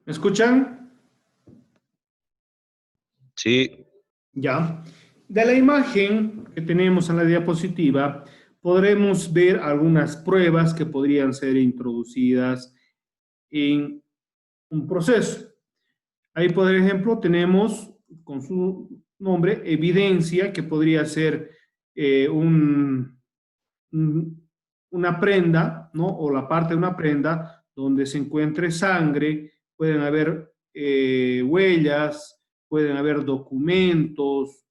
¿Me escuchan? Sí. Ya. De la imagen que tenemos en la diapositiva, podremos ver algunas pruebas que podrían ser introducidas en un proceso. Ahí, por ejemplo, tenemos con su nombre evidencia, que podría ser eh, un, una prenda, ¿no? O la parte de una prenda donde se encuentre sangre, pueden haber huellas, pueden haber documentos.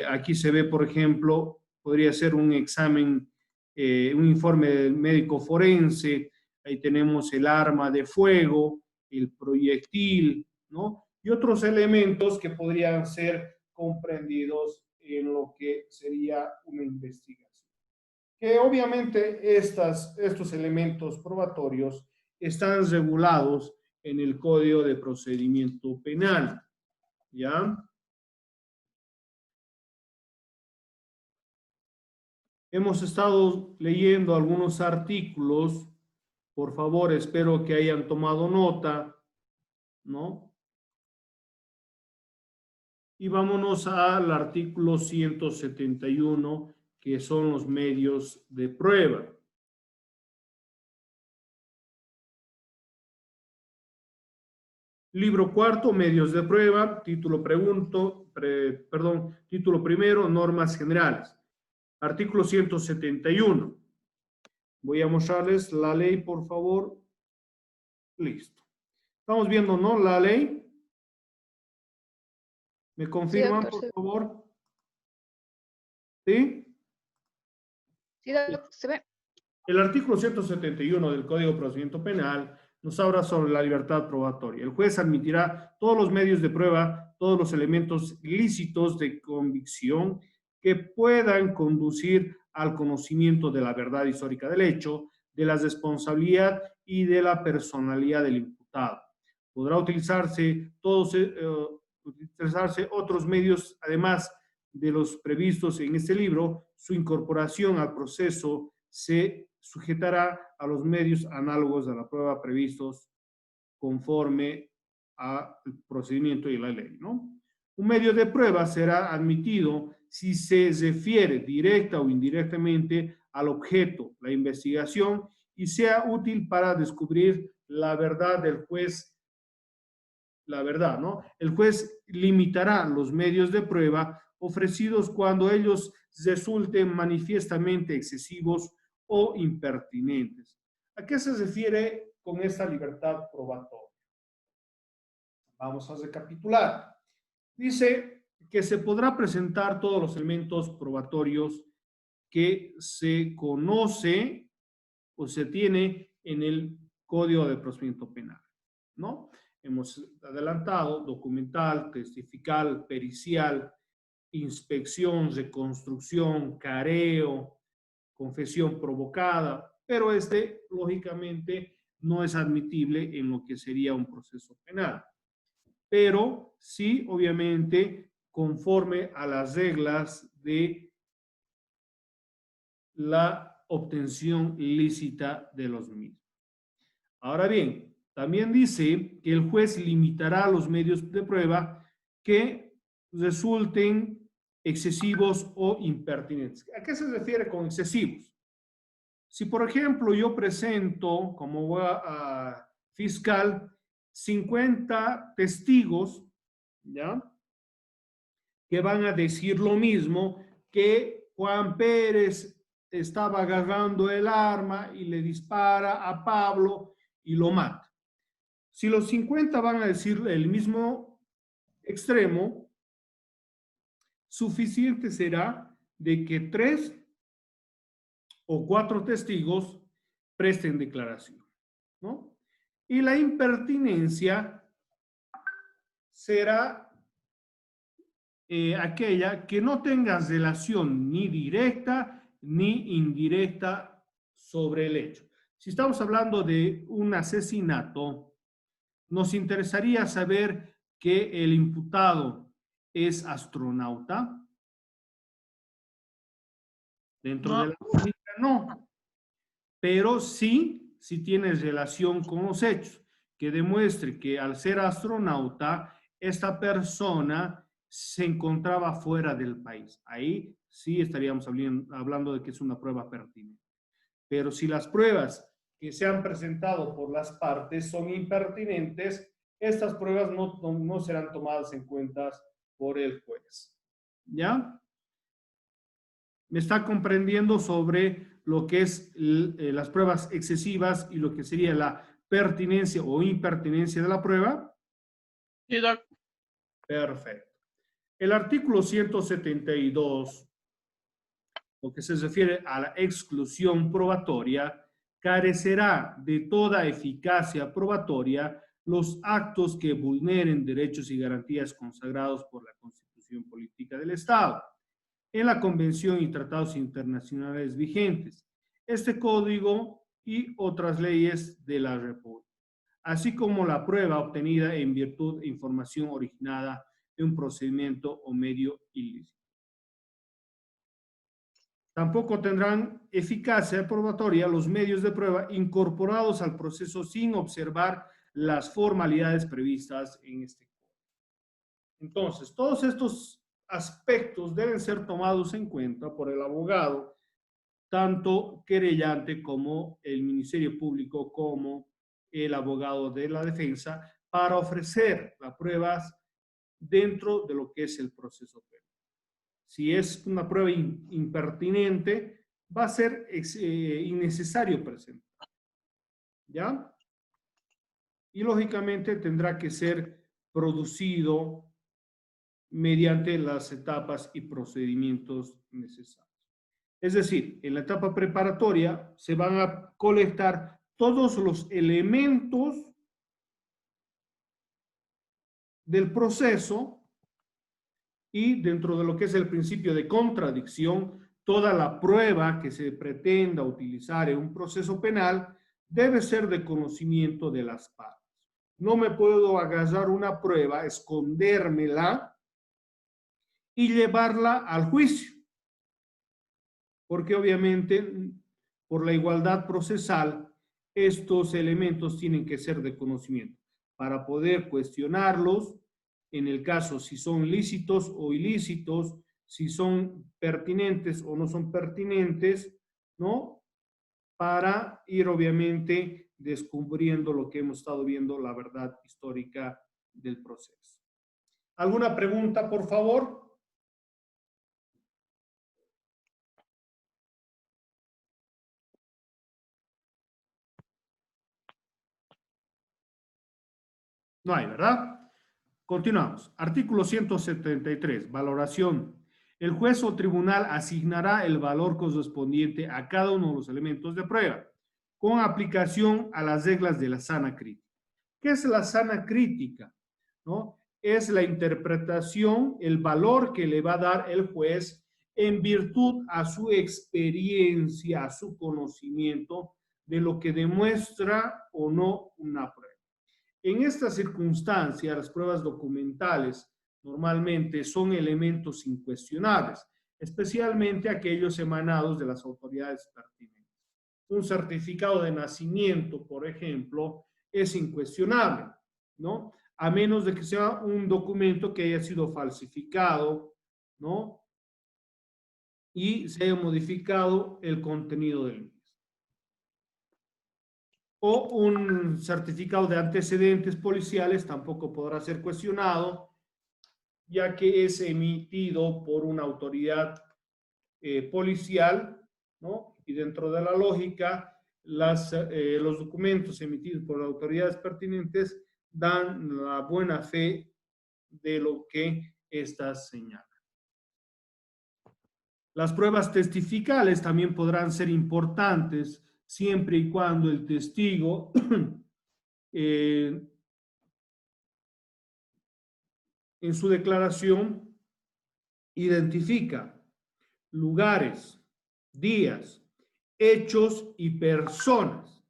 Aquí se ve, por ejemplo, podría ser un examen, un informe médico forense. Ahí tenemos el arma de fuego, el proyectil, ¿no? Y otros elementos que podrían ser comprendidos en lo que sería una investigación. Que obviamente estos elementos probatorios están regulados en el Código de Procedimiento Penal, ¿ya? Hemos estado leyendo algunos artículos, por favor, espero que hayan tomado nota, ¿no? Y vámonos al artículo 171, que son los medios de prueba. Libro cuarto, medios de prueba, título título primero, normas generales. Artículo 171. Voy a mostrarles la ley, por favor. Listo. Estamos viendo, ¿no? La ley. ¿Me confirman, Sí, doctor, por se favor? ¿Sí? sí, doctor, se ve. El artículo 171 del Código de Procedimiento Penal nos habla sobre la libertad probatoria. El juez admitirá todos los medios de prueba, todos los elementos lícitos de convicción que puedan conducir al conocimiento de la verdad histórica del hecho, de la responsabilidad y de la personalidad del imputado. Podrá utilizarse otros medios, además de los previstos en este libro. Su incorporación al proceso se sujetará a los medios análogos a la prueba previstos conforme al procedimiento y la ley, ¿no? Un medio de prueba será admitido si se refiere directa o indirectamente al objeto, la investigación, y sea útil para descubrir la verdad del juez, la verdad, ¿no? El juez limitará los medios de prueba ofrecidos cuando ellos resulten manifiestamente excesivos o impertinentes. ¿A qué se refiere con esta libertad probatoria? Vamos a recapitular. Dice que se podrá presentar todos los elementos probatorios que se conoce o se tiene en el Código de Procedimiento Penal, ¿no? Hemos adelantado documental, testifical, pericial, inspección, reconstrucción, careo, confesión provocada, pero lógicamente, no es admitible en lo que sería un proceso penal. Pero sí, obviamente, conforme a las reglas de la obtención lícita de los mismos. Ahora bien, también dice que el juez limitará los medios de prueba que resulten excesivos o impertinentes. ¿A qué se refiere con excesivos? Si, por ejemplo, yo presento como fiscal 50 testigos, ¿ya? Que van a decir lo mismo, que Juan Pérez estaba agarrando el arma y le dispara a Pablo y lo mata. Si los 50 van a decir el mismo extremo, suficiente será de que 3 o 4 testigos presten declaración, ¿no? Y la impertinencia será aquella que no tenga relación ni directa ni indirecta sobre el hecho. Si estamos hablando de un asesinato, nos interesaría saber que el imputado es astronauta. Dentro de la lógica, no. Pero sí tiene relación con los hechos, que demuestre que al ser astronauta, esta persona se encontraba fuera del país. Ahí sí estaríamos hablando de que es una prueba pertinente. Pero si las pruebas que se han presentado por las partes son impertinentes, estas pruebas no serán tomadas en cuenta por el juez. ¿Ya? ¿Me está comprendiendo sobre lo que es las pruebas excesivas y lo que sería la pertinencia o impertinencia de la prueba? Sí, doc. Perfecto. El artículo 172, lo que se refiere a la exclusión probatoria, carecerá de toda eficacia probatoria los actos que vulneren derechos y garantías consagrados por la Constitución Política del Estado, en la Convención y tratados internacionales vigentes, este código y otras leyes de la República, así como la prueba obtenida en virtud de información originada de un procedimiento o medio ilícito. Tampoco tendrán eficacia probatoria los medios de prueba incorporados al proceso sin observar las formalidades previstas en este código. Entonces, todos estos aspectos deben ser tomados en cuenta por el abogado, tanto querellante como el Ministerio Público, como el abogado de la defensa, para ofrecer las pruebas dentro de lo que es el proceso penal. Si es una prueba impertinente, va a ser innecesario presentar. ¿Ya? Y lógicamente tendrá que ser producido mediante las etapas y procedimientos necesarios. Es decir, en la etapa preparatoria se van a colectar todos los elementos del proceso y dentro de lo que es el principio de contradicción, toda la prueba que se pretenda utilizar en un proceso penal debe ser de conocimiento de las partes. No me puedo agarrar una prueba, escondérmela y llevarla al juicio, porque obviamente por la igualdad procesal estos elementos tienen que ser de conocimiento para poder cuestionarlos en el caso si son lícitos o ilícitos, si son pertinentes o no son pertinentes, ¿no? Para ir obviamente descubriendo lo que hemos estado viendo, la verdad histórica del proceso. ¿Alguna pregunta, por favor? No hay, ¿verdad? Continuamos. Artículo 173. Valoración. El juez o tribunal asignará el valor correspondiente a cada uno de los elementos de prueba, con aplicación a las reglas de la sana crítica. ¿Qué es la sana crítica? ¿No? Es la interpretación, el valor que le va a dar el juez en virtud a su experiencia, a su conocimiento de lo que demuestra o no una prueba. En estas circunstancias, las pruebas documentales normalmente son elementos incuestionables, especialmente aquellos emanados de las autoridades pertinentes. Un certificado de nacimiento, por ejemplo, es incuestionable, ¿no? A menos de que sea un documento que haya sido falsificado, ¿no? Y se haya modificado el contenido del mismo. O un certificado de antecedentes policiales tampoco podrá ser cuestionado, ya que es emitido por una autoridad policial, ¿no? Y dentro de la lógica, los documentos emitidos por las autoridades pertinentes dan la buena fe de lo que éstas señalan. Las pruebas testificales también podrán ser importantes siempre y cuando el testigo en su declaración identifica lugares, días, hechos y personas.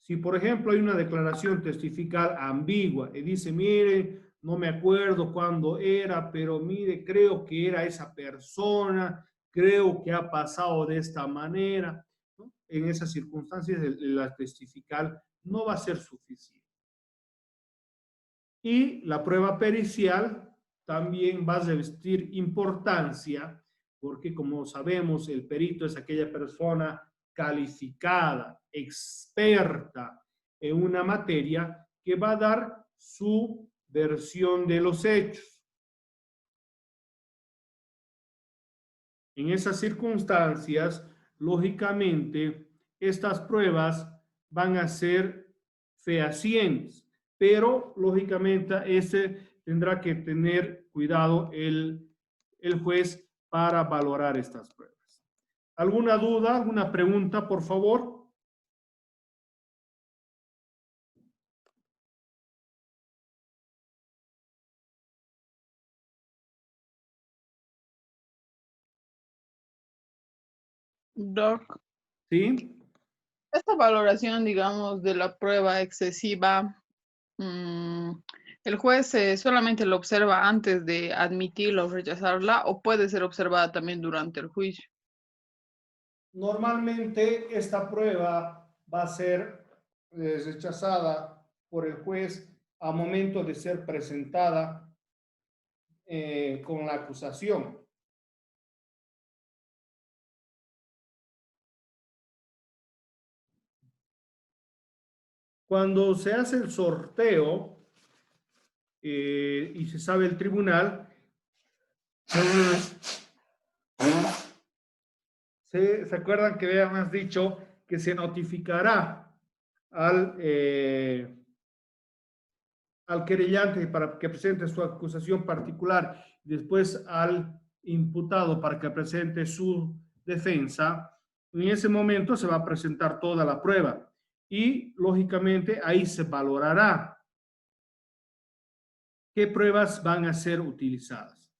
Si, por ejemplo, hay una declaración testifical ambigua y dice, mire, no me acuerdo cuándo era, pero mire, creo que era esa persona, creo que ha pasado de esta manera, ¿no? En esas circunstancias, la testifical no va a ser suficiente. Y la prueba pericial también va a revestir importancia porque, como sabemos, el perito es aquella persona calificada, experta en una materia que va a dar su versión de los hechos. En esas circunstancias, lógicamente, estas pruebas van a ser fehacientes, pero lógicamente ese tendrá que tener cuidado el juez para valorar estas pruebas. ¿Alguna duda, alguna pregunta, por favor? Doc, ¿Sí? esta valoración, digamos, de la prueba excesiva, ¿el juez solamente lo observa antes de admitirla o rechazarla o puede ser observada también durante el juicio? Normalmente esta prueba va a ser rechazada por el juez a momento de ser presentada con la acusación. Cuando se hace el sorteo y se sabe el tribunal, ¿se acuerdan que habíamos dicho que se notificará al querellante para que presente su acusación particular, después al imputado para que presente su defensa? En ese momento se va a presentar toda la prueba y, lógicamente, ahí se valorará qué pruebas van a ser utilizadas.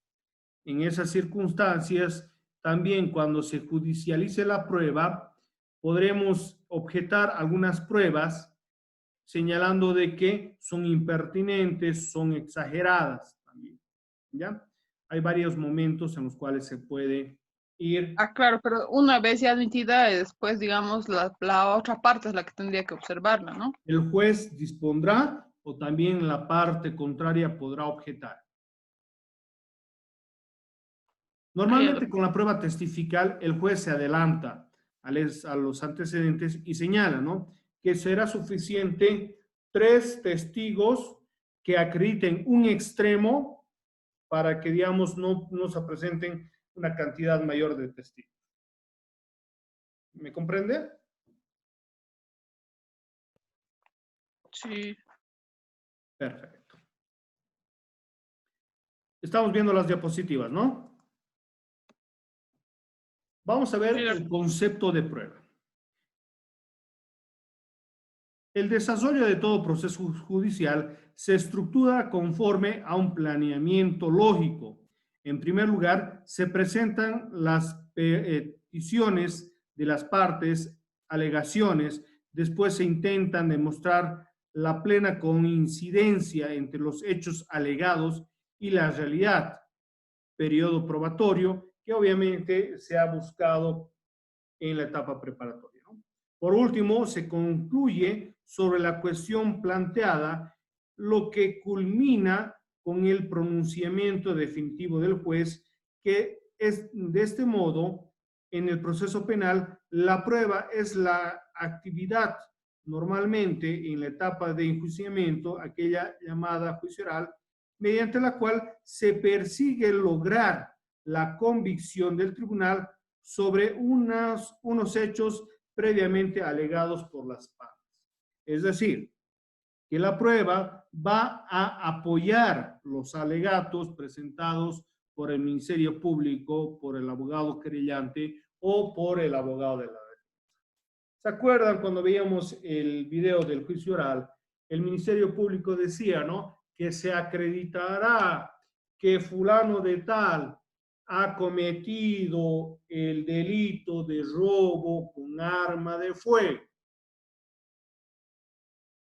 En esas circunstancias, también cuando se judicialice la prueba, podremos objetar algunas pruebas señalando de que son impertinentes, son exageradas también, ¿ya? Hay varios momentos en los cuales se puede ir. Ah, claro, pero una vez ya admitida, después, digamos, la otra parte es la que tendría que observarla, ¿no? El juez dispondrá o también la parte contraria podrá objetar. Normalmente con la prueba testifical el juez se adelanta a los antecedentes y señala, ¿no?, que será suficiente 3 testigos que acrediten un extremo para que, digamos, no se presenten una cantidad mayor de testigos. ¿Me comprende? Sí. Perfecto. Estamos viendo las diapositivas, ¿no? Vamos a ver el concepto de prueba. El desarrollo de todo proceso judicial se estructura conforme a un planeamiento lógico. En primer lugar, se presentan las peticiones de las partes, alegaciones, después se intentan demostrar la plena coincidencia entre los hechos alegados y la realidad, periodo probatorio, que obviamente se ha buscado en la etapa preparatoria, ¿no? Por último, se concluye sobre la cuestión planteada, lo que culmina con el pronunciamiento definitivo del juez, que es de este modo, en el proceso penal, la prueba es la actividad normalmente en la etapa de enjuiciamiento, aquella llamada juicio oral, mediante la cual se persigue lograr la convicción del tribunal sobre unos hechos previamente alegados por las partes. Es decir, que la prueba va a apoyar los alegatos presentados por el Ministerio Público, por el abogado querellante o por el abogado de la defensa. ¿Se acuerdan cuando veíamos el video del juicio oral? El Ministerio Público decía, ¿no?, que se acreditará que fulano de tal ha cometido el delito de robo con arma de fuego,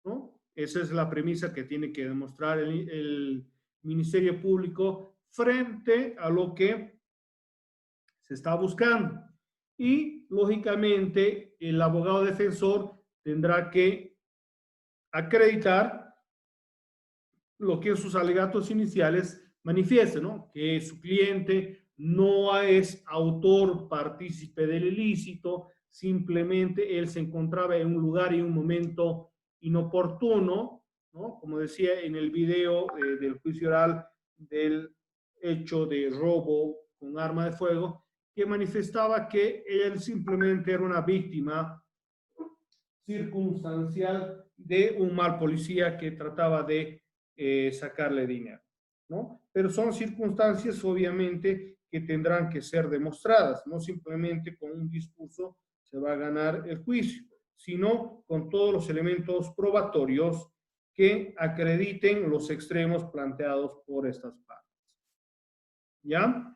¿no? Esa es la premisa que tiene que demostrar el Ministerio Público frente a lo que se está buscando. Y, lógicamente, el abogado defensor tendrá que acreditar lo que en sus alegatos iniciales manifiesta, ¿no? Que su cliente no es autor partícipe del ilícito, simplemente él se encontraba en un lugar y un momento inoportuno, ¿no? Como decía en el video del juicio oral del hecho de robo con arma de fuego, que manifestaba que él simplemente era una víctima circunstancial de un mal policía que trataba de sacarle dinero, ¿no? Pero son circunstancias, obviamente, que tendrán que ser demostradas, no simplemente con un discurso se va a ganar el juicio, sino con todos los elementos probatorios que acrediten los extremos planteados por estas partes. ¿Ya?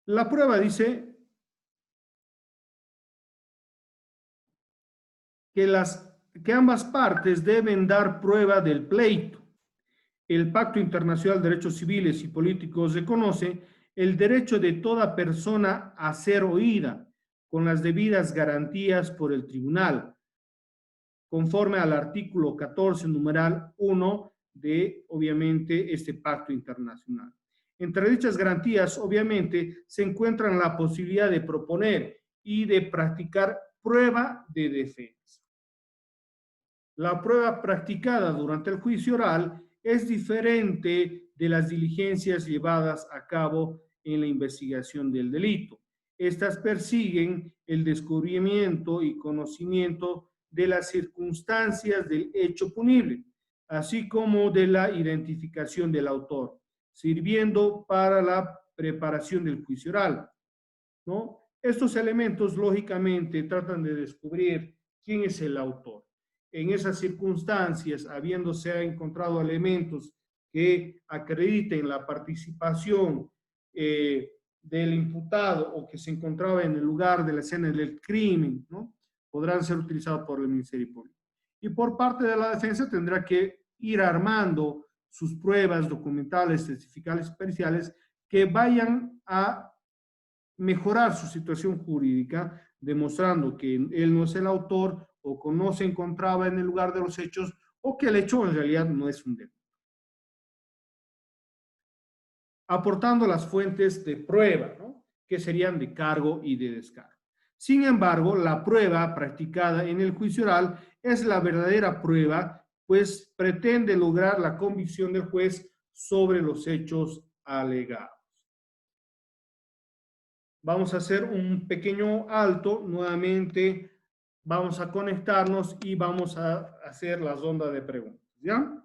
La prueba dice que ambas partes deben dar prueba del pleito. El Pacto Internacional de Derechos Civiles y Políticos reconoce el derecho de toda persona a ser oída con las debidas garantías por el tribunal, conforme al artículo 14, numeral 1 de, obviamente, este pacto internacional. Entre dichas garantías, obviamente, se encuentran la posibilidad de proponer y de practicar prueba de defensa. La prueba practicada durante el juicio oral es diferente de las diligencias llevadas a cabo en la investigación del delito. Estas persiguen el descubrimiento y conocimiento de las circunstancias del hecho punible, así como de la identificación del autor, sirviendo para la preparación del juicio oral, ¿no? Estos elementos, lógicamente, tratan de descubrir quién es el autor. En esas circunstancias, habiéndose encontrado elementos que acrediten la participación del imputado o que se encontraba en el lugar de la escena del crimen, ¿no? Podrán ser utilizados por el Ministerio Público. Y por parte de la defensa tendrá que ir armando sus pruebas documentales, testificales y periciales que vayan a mejorar su situación jurídica, demostrando que él no es el autor o que no se encontraba en el lugar de los hechos o que el hecho en realidad no es un delito. Aportando las fuentes de prueba, ¿no? Que serían de cargo y de descargo. Sin embargo, la prueba practicada en el juicio oral es la verdadera prueba, pues pretende lograr la convicción del juez sobre los hechos alegados. Vamos a hacer un pequeño alto, nuevamente vamos a conectarnos y vamos a hacer la ronda de preguntas, ¿ya?